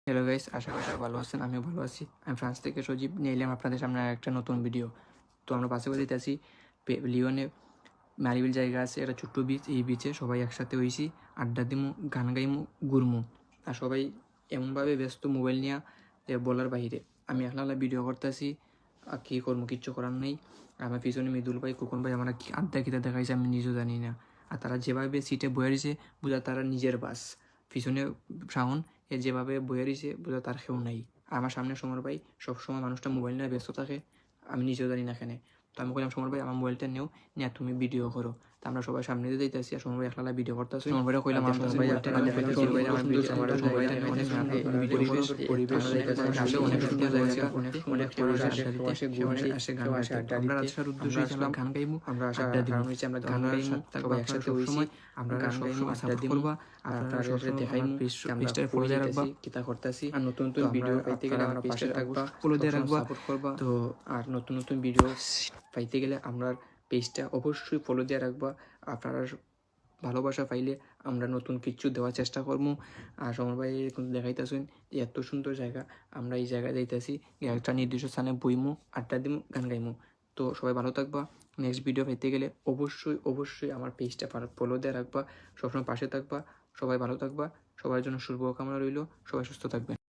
Hello guys, আশা করি সবাই ভালো আছেন। আমিও ভালো আছি। আমি ফ্রান্স থেকে সজীব নিয়ে এলাম আপনাদের সামনে একটা নতুন ভিডিও। তো আমরা পাশাপাশি আছি লিওনে ম্যারিবিল জায়গা আছে, একটা ছোট্ট বিচ। এই বিচে সবাই একসাথে হয়েছি, আড্ডা দিমু, গান গাইমু, ঘুরমু। আর সবাই এমনভাবে ব্যস্ত মোবাইল নিয়ে যে বলার বাইরে। আমি একলা ভিডিও করতেছি, আর কী করবো, কিচ্ছু করার নেই। আমার পিছনে মৃদুল ভাই, কুকন ভাই, আমরা কি আড্ডা কিতা দেখাইছে আমি নিজেও জানি না। আর তারা যেভাবে সিটে বয়ে রয়েছে বোঝা তারা নিজের বাস। পিছনে শাওন যেভাবে বয়ে রয়েছে বোঝা তার কেউ নাই। আর আমার সামনে সমর ভাই, সবসময় মানুষটা মোবাইল নিয়ে ব্যস্ত থাকে, আমি নিজেও জানি না এখানে। তো আমি বললাম, সমর ভাই আমার মোবাইলটা নেও, নিয়ে তুমি ভিডিও করো। তো আমরা সবাই সামনে দিয়ে দিতেছি, আর সমর ভাই একলা ভিডিও করতেছি। সমর ভাইরা কইলাম অনেক সুন্দর জায়গা, গান গাইবো, আমরা গান একসাথে সময় আমরা গান গাইবো, সাপোর্ট করবা। আপনারা সবসময় দেখাইমু, পেজটারে ফলো দিয়ে রাখবা, কিতা করতেছি। আর নতুন নতুন ভিডিও পাইতে গেলে আমরা পাশে থাকবা, ফলো দিয়ে রাখবা, সাপোর্ট করবা। তো আর নতুন নতুন ভিডিও পাইতে গেলে আমরা পেজটা অবশ্যই ফলো দিয়ে রাখবা। আপনারা ভালোবাসা পাইলে আমরা নতুন কিছু দেওয়ার চেষ্টা করবো। আর সমর ভাই কিন্তু দেখাইতেছেন যে এত সুন্দর জায়গা, আমরা এই জায়গায় যাইতেছি, একটা নির্দিষ্ট স্থানে বইমু, আড্ডা দিমু, গান গাইমু। তো সবাই ভালো থাকবা। নেক্সট ভিডিও পেতে গেলে অবশ্যই আমার পেজটা ফলো দিয়ে রাখবা, সবসময় পাশে থাকবা। সবাই ভালো থাকবা, সবার জন্য শুভকামনা রইল, সবাই সুস্থ থাকবেন।